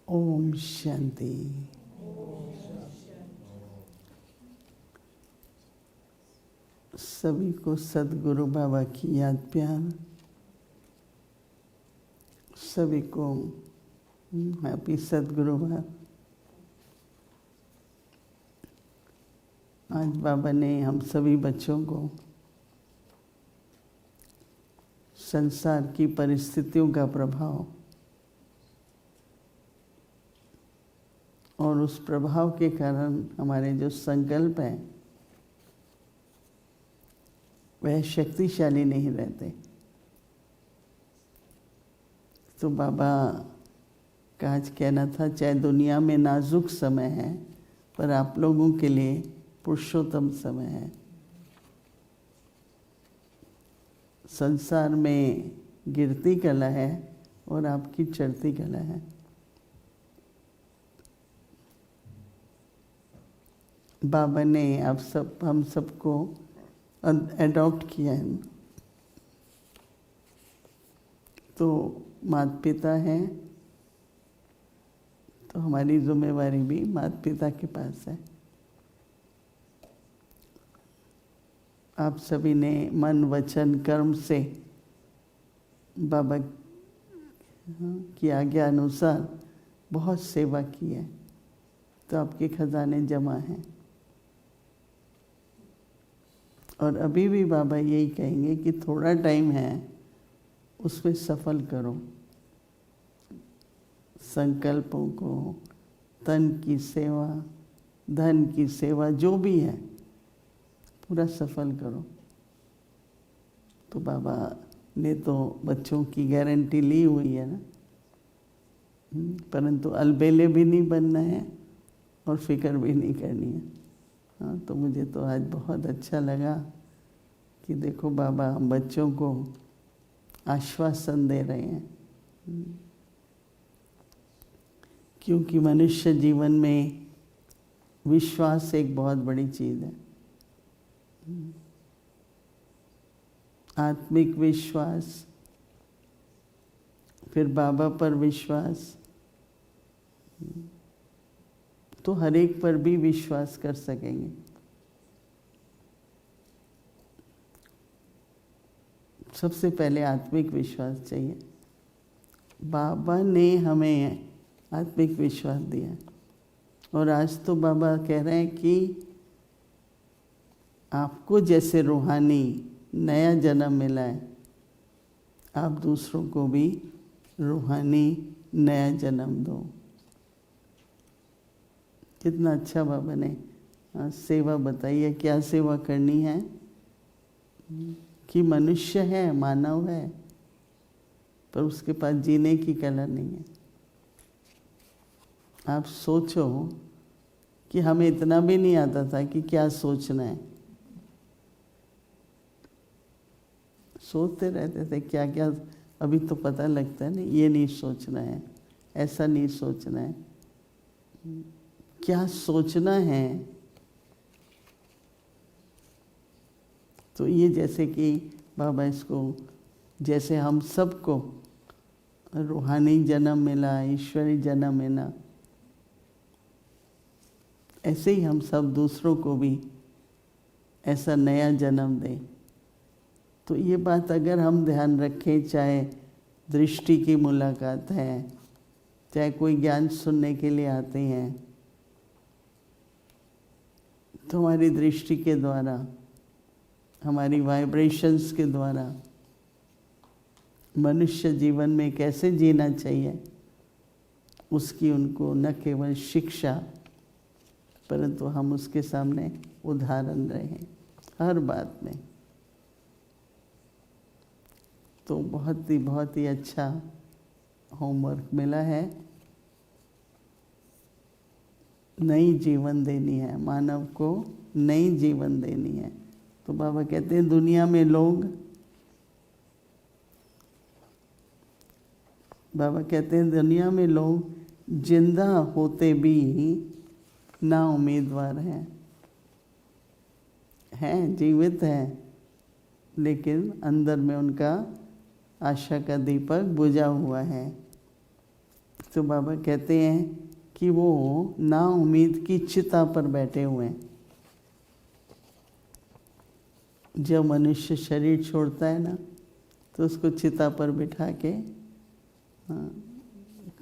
ओम शांति। सभी को सद्गुरु बाबा की याद प्यार। सभी को हैप्पी सद्गुरु बाबा। आज बाबा ने हम सभी बच्चों को संसार की परिस्थितियों का प्रभाव और उस प्रभाव के कारण हमारे जो संकल्प हैं वह शक्तिशाली नहीं रहते। तो बाबा का आज कहना था, चाहे दुनिया में नाजुक समय है पर आप लोगों के लिए पुरुषोत्तम समय है। संसार में गिरती कला है और आपकी चढ़ती कला है। बाबा ने हम सबको अडॉप्ट किया है। तो माता पिता हैं तो हमारी जिम्मेवारी भी माता पिता के पास है। आप सभी ने मन वचन कर्म से बाबा की आज्ञा अनुसार बहुत सेवा की है, तो आपके खजाने जमा हैं। और अभी भी बाबा यही कहेंगे कि थोड़ा टाइम है उसमें सफल करो। संकल्पों को, तन की सेवा, धन की सेवा, जो भी है पूरा सफल करो। तो बाबा ने तो बच्चों की गारंटी ली हुई है ना, परंतु अलबेले भी नहीं बनना है और फिक्र भी नहीं करनी है। हाँ, तो मुझे तो आज बहुत अच्छा लगा कि देखो बाबा हम बच्चों को आश्वासन दे रहे हैं, क्योंकि मनुष्य जीवन में विश्वास एक बहुत बड़ी चीज़ है। आत्मिक विश्वास, फिर बाबा पर विश्वास, तो हर एक पर भी विश्वास कर सकेंगे। सबसे पहले आत्मिक विश्वास चाहिए। बाबा ने हमें आत्मिक विश्वास दिया और आज तो बाबा कह रहे हैं कि आपको जैसे रूहानी नया जन्म मिला है, आप दूसरों को भी रूहानी नया जन्म दो। कितना अच्छा बाबा ने सेवा बताई है। क्या सेवा करनी है कि मनुष्य है, मानव है, पर उसके पास जीने की कला नहीं है। आप सोचो कि हमें इतना भी नहीं आता था कि क्या सोचना है। सोचते रहते थे क्या क्या, अभी तो पता लगता है ना, ये नहीं सोचना है, ऐसा नहीं सोचना है। क्या सोचना है? तो ये जैसे कि बाबा इसको, जैसे हम सबको रूहानी जन्म मिला, ईश्वरी जन्म मिला, ऐसे ही हम सब दूसरों को भी ऐसा नया जन्म दें। तो ये बात अगर हम ध्यान रखें, चाहे दृष्टि की मुलाकात है, चाहे कोई ज्ञान सुनने के लिए आते हैं, तो हमारी दृष्टि के द्वारा, हमारी वाइब्रेशंस के द्वारा मनुष्य जीवन में कैसे जीना चाहिए उसकी उनको न केवल शिक्षा, परंतु हम उसके सामने उदाहरण रहें हर बात में। तो बहुत ही अच्छा होमवर्क मिला है। नई जीवन देनी है, मानव को नई जीवन देनी है। तो बाबा कहते हैं दुनिया में लोग, बाबा कहते हैं दुनिया में लोग जिंदा होते भी ना उम्मीदवार हैं, जीवित हैं, लेकिन अंदर में उनका आशा का दीपक बुझा हुआ है। तो बाबा कहते हैं कि वो ना उम्मीद की चिता पर बैठे हुए हैं। जब मनुष्य शरीर छोड़ता है ना, तो उसको चिता पर बिठा के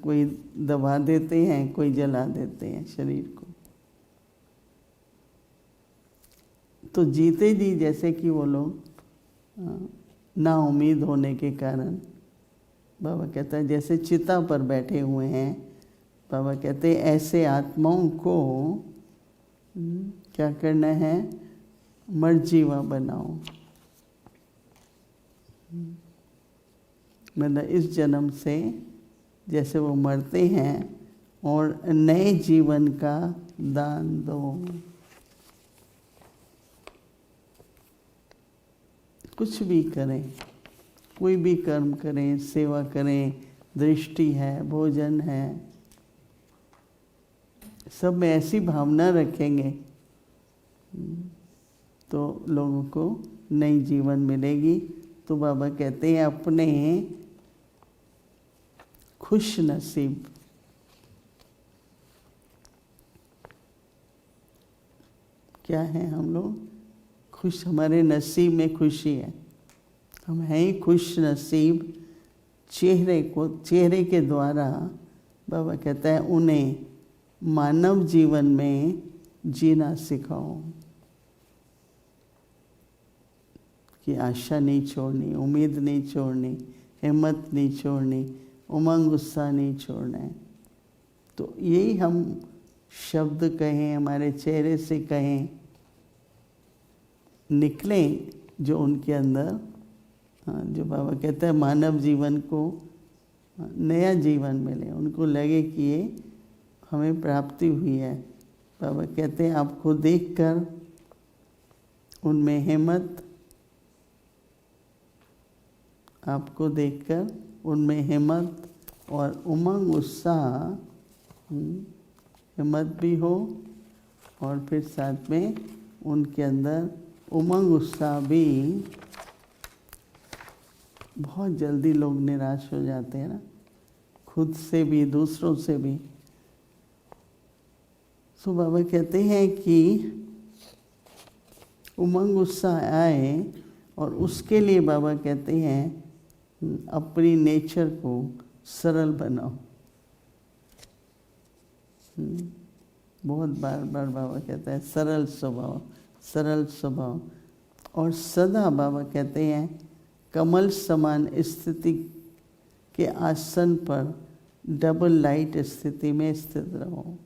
कोई दबा देते हैं, कोई जला देते हैं शरीर को। तो जीते जी जैसे कि वो लोग ना उम्मीद होने के कारण, बाबा कहता है जैसे चिता पर बैठे हुए हैं, बाबा कहते हैं ऐसे आत्माओं को क्या करना है, मर्जीवा बनाओ। मतलब इस जन्म से जैसे वो मरते हैं और नए जीवन का दान दो। कुछ भी करें, कोई भी कर्म करें, सेवा करें, दृष्टि है, भोजन है, सब में ऐसी भावना रखेंगे तो लोगों को नई जीवन मिलेगी। तो बाबा कहते हैं अपने खुश नसीब, क्या है हम लोग खुश, हमारे नसीब में खुशी है, हम हैं ही खुश नसीब। चेहरे के द्वारा बाबा कहता है उन्हें मानव जीवन में जीना सिखाओ, कि आशा नहीं छोड़नी, उम्मीद नहीं छोड़नी, हिम्मत नहीं छोड़नी, उमंग उत्साह नहीं छोड़ना है। तो यही हम शब्द कहें, हमारे चेहरे से कहें, निकलें जो उनके अंदर, जो बाबा कहता है मानव जीवन को नया जीवन मिले, उनको लगे कि ये हमें प्राप्ति हुई है। बाबा कहते हैं आपको देखकर उनमें हिम्मत, आपको देखकर उनमें हिम्मत और उमंग उत्साह, हिम्मत भी हो और फिर साथ में उनके अंदर उमंग उत्साह भी। बहुत जल्दी लोग निराश हो जाते हैं ना, खुद से भी दूसरों से भी। तो बाबा कहते हैं कि उमंग उत्साह आए और उसके लिए बाबा कहते हैं अपनी नेचर को सरल बनाओ। बहुत बार बाबा कहता है सरल स्वभाव, सरल स्वभाव। और सदा बाबा कहते हैं कमल समान स्थिति के आसन पर डबल लाइट स्थिति में स्थित रहो।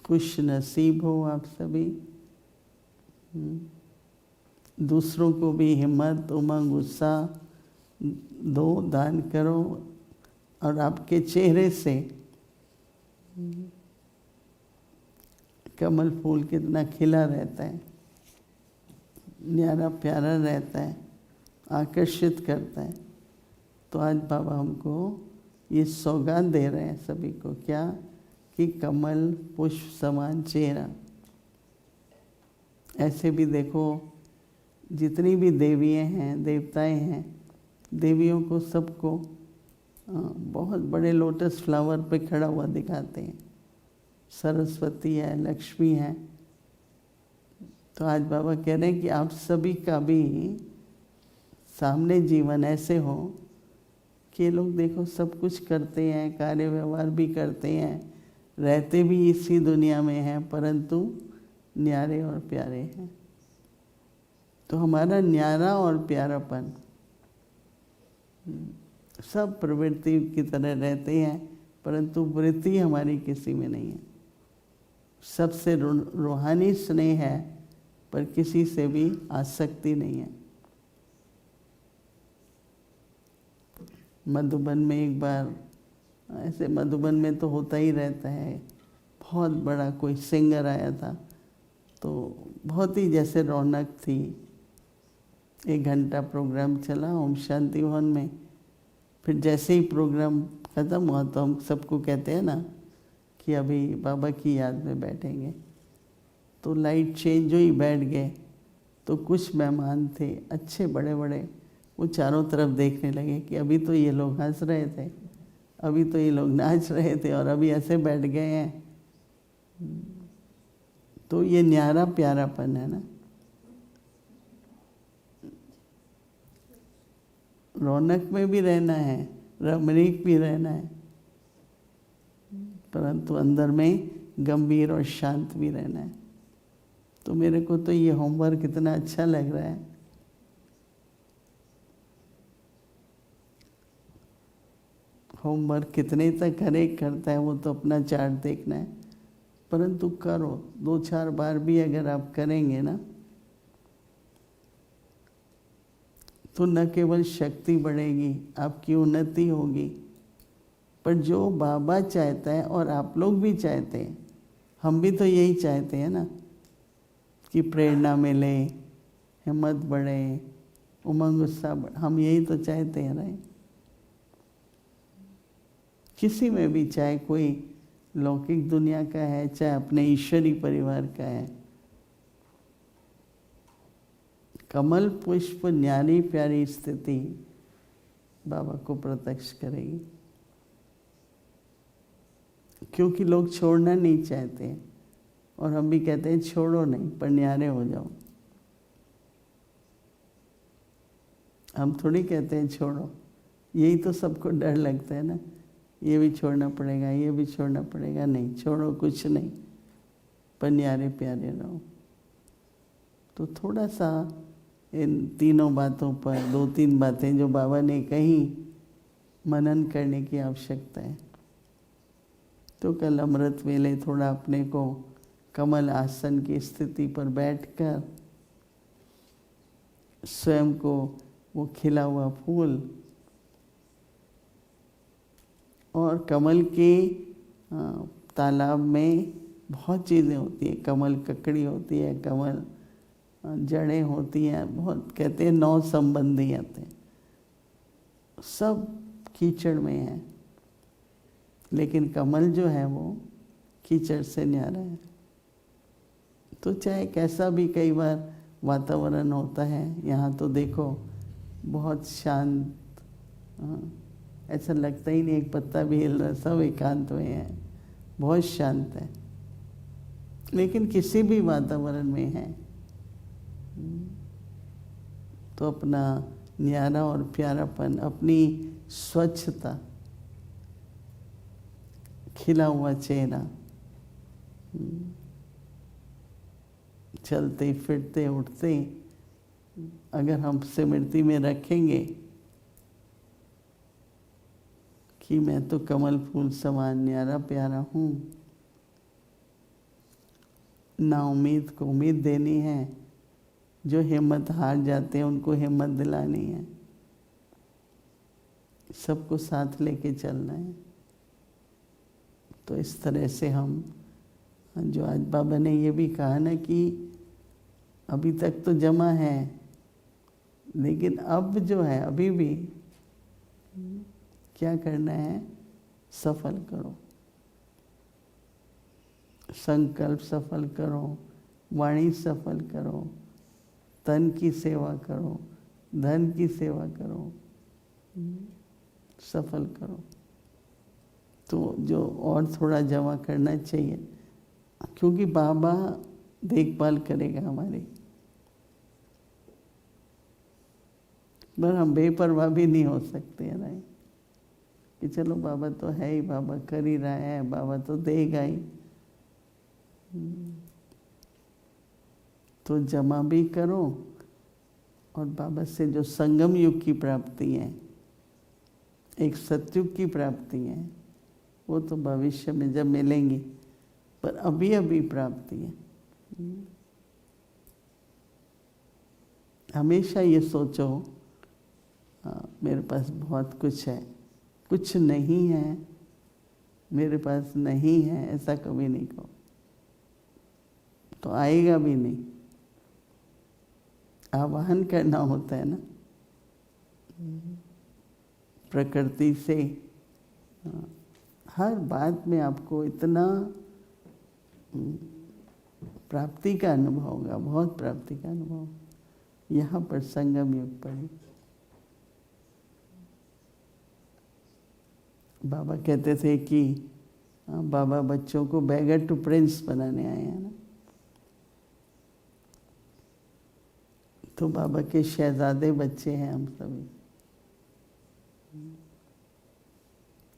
खुश नसीब हो आप सभी। दूसरों को भी हिम्मत, उमंग, उत्साह दो, दान करो। और आपके चेहरे से कमल फूल कितना खिला रहता है, न्यारा प्यारा रहता है, आकर्षित करता है। तो आज बाबा हमको ये सौगात दे रहे हैं सभी को, क्या कि कमल पुष्प समान चेहरा। ऐसे भी देखो जितनी भी देवियाँ हैं, देवताएं हैं, देवियों को सबको बहुत बड़े लोटस फ्लावर पे खड़ा हुआ दिखाते हैं। सरस्वती है, लक्ष्मी है। तो आज बाबा कह रहे हैं कि आप सभी का भी सामने जीवन ऐसे हो कि लोग देखो सब कुछ करते हैं, कार्य व्यवहार भी करते हैं, रहते भी इसी दुनिया में हैं, परंतु न्यारे और प्यारे हैं। तो हमारा न्यारा और प्यारापन, सब प्रवृत्ति की तरह रहते हैं, परंतु वृत्ति हमारी किसी में नहीं है। सबसे रूहानी स्नेह है, पर किसी से भी आसक्ति नहीं है। मधुबन में एक बार ऐसे, मधुबन में तो होता ही रहता है, बहुत बड़ा कोई सिंगर आया था, तो बहुत ही जैसे रौनक थी। 1 घंटा प्रोग्राम चला ओम शांति भवन में। फिर जैसे ही प्रोग्राम ख़त्म हुआ तो हम सबको कहते हैं ना कि अभी बाबा की याद में बैठेंगे। तो लाइट चेंज हुई, बैठ गए। तो कुछ मेहमान थे, अच्छे बड़े बड़े वो चारों तरफ देखने लगे कि अभी तो ये लोग हंस रहे थे, अभी तो ये लोग नाच रहे थे और अभी ऐसे बैठ गए हैं। तो ये न्यारा प्यारापन है ना। रौनक में भी रहना है, रमणीक भी रहना है, परंतु अंदर में गंभीर और शांत भी रहना है। तो मेरे को तो ये होमवर्क इतना अच्छा लग रहा है। होमवर्क कितने तक हर एक करता है वो तो अपना चार्ट देखना है, परंतु करो 2-4 बार भी अगर आप करेंगे ना तो न केवल शक्ति बढ़ेगी, आपकी उन्नति होगी। पर जो बाबा चाहता है और आप लोग भी चाहते हैं, हम भी तो यही चाहते हैं ना कि प्रेरणा मिले, हिम्मत बढ़े, उमंग उत्साह बढ़े, हम यही तो चाहते हैं रहे। किसी में भी, चाहे कोई लौकिक दुनिया का है, चाहे अपने ईश्वरी परिवार का है, कमल पुष्प न्यारी प्यारी स्थिति बाबा को प्रत्यक्ष करेगी। क्योंकि लोग छोड़ना नहीं चाहते और हम भी कहते हैं छोड़ो नहीं पर न्यारे हो जाओ। हम थोड़ी कहते हैं छोड़ो, यही तो सबको डर लगता है ना, ये भी छोड़ना पड़ेगा, ये भी छोड़ना पड़ेगा। नहीं, छोड़ो कुछ नहीं, पर न्यारे प्यारे रहो। तो थोड़ा सा इन तीनों बातों पर, 2-3 बातें जो बाबा ने कही, मनन करने की आवश्यकता है। तो कल अमृत वेले थोड़ा अपने को कमल आसन की स्थिति पर बैठकर स्वयं को वो खिला हुआ फूल और कमल के तालाब में बहुत चीज़ें होती हैं। कमल ककड़ी होती है, कमल जड़ें होती हैं, बहुत कहते हैं 9 संबंधी आते हैं, सब कीचड़ में है, लेकिन कमल जो है वो कीचड़ से न्यारा है। तो चाहे कैसा भी कई बार वातावरण होता है, यहाँ तो देखो बहुत शांत, ऐसा लगता ही नहीं एक पत्ता भी हिल रहा, सब एकांत में है, बहुत शांत है। लेकिन किसी भी वातावरण में है तो अपना न्यारा और प्यारापन, अपनी स्वच्छता, खिला हुआ चेहरा, चलते फिरते उठते अगर हम स्मृति में रखेंगे कि मैं तो कमल फूल समान न्यारा प्यारा हूँ, ना उम्मीद को उम्मीद देनी है, जो हिम्मत हार जाते हैं उनको हिम्मत दिलानी है, सबको साथ लेके चलना है। तो इस तरह से हम, जो आज बाबा ने ये भी कहा ना कि अभी तक तो जमा है, लेकिन अब जो है अभी भी क्या करना है, सफल करो, संकल्प सफल करो, वाणी सफल करो, तन की सेवा करो, धन की सेवा करो, सफल करो। तो जो और थोड़ा जमा करना चाहिए, क्योंकि बाबा देखभाल करेगा हमारी, पर हम बेपरवाह भी नहीं हो सकते हैं ना कि चलो बाबा तो है ही, बाबा कर ही रहा है, बाबा तो देगा ही। तो जमा भी करो और बाबा से जो संगम युग की प्राप्ति है, एक सतयुग की प्राप्ति है, वो तो भविष्य में जब मिलेंगी, पर अभी अभी प्राप्ति है। हमेशा ये सोचो मेरे पास बहुत कुछ है, कुछ नहीं है मेरे पास नहीं है, ऐसा कभी नहीं कहो, तो आएगा भी नहीं। आवाहन करना होता है ना प्रकृति से, हर बात में आपको इतना प्राप्ति का अनुभव होगा, बहुत प्राप्ति का अनुभव। यहाँ पर संगम युग पड़ी, बाबा कहते थे कि बाबा बच्चों को बैगर टू प्रिंस बनाने आए हैं ना, तो बाबा के शहजादे बच्चे हैं हम सभी।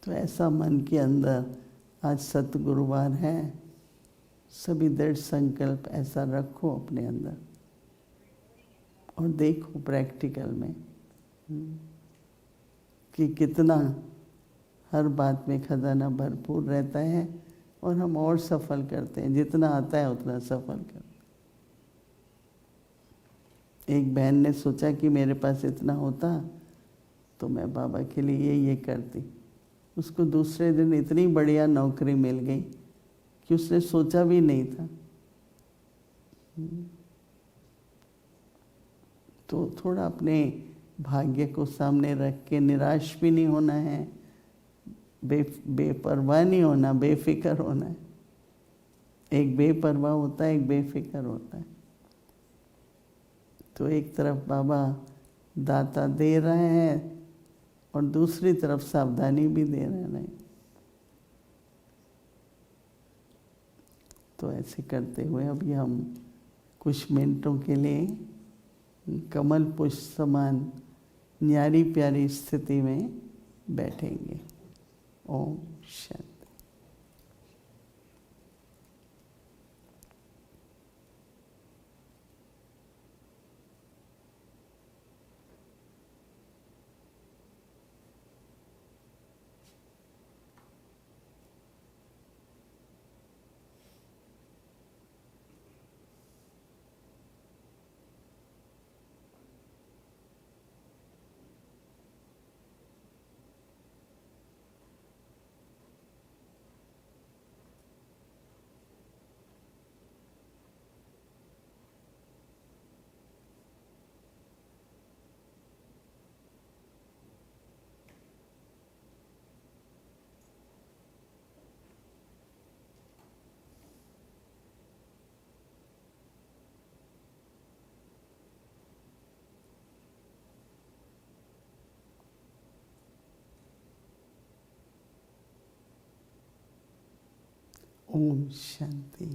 तो ऐसा मन के अंदर आज सतगुरुवार है, सभी दृढ़ संकल्प ऐसा रखो अपने अंदर और देखो प्रैक्टिकल में कि कितना हर बात में खजाना भरपूर रहता है और हम और सफल करते हैं, जितना आता है उतना सफल करते हैं। एक बहन ने सोचा कि मेरे पास इतना होता तो मैं बाबा के लिए ये करती। उसको दूसरे दिन इतनी बढ़िया नौकरी मिल गई कि उसने सोचा भी नहीं था। तो थोड़ा अपने भाग्य को सामने रख के निराश भी नहीं होना है, बेपरवाह नहीं होना, बेफिक्र होना है। एक बेपरवाह होता है, एक बेफिक्र होता है। तो एक तरफ बाबा दाता दे रहे हैं और दूसरी तरफ सावधानी भी दे रहे हैं। तो ऐसे करते हुए अभी हम कुछ मिनटों के लिए कमल पुष्प समान न्यारी प्यारी स्थिति में बैठेंगे। ओम शांति। ओम शांति।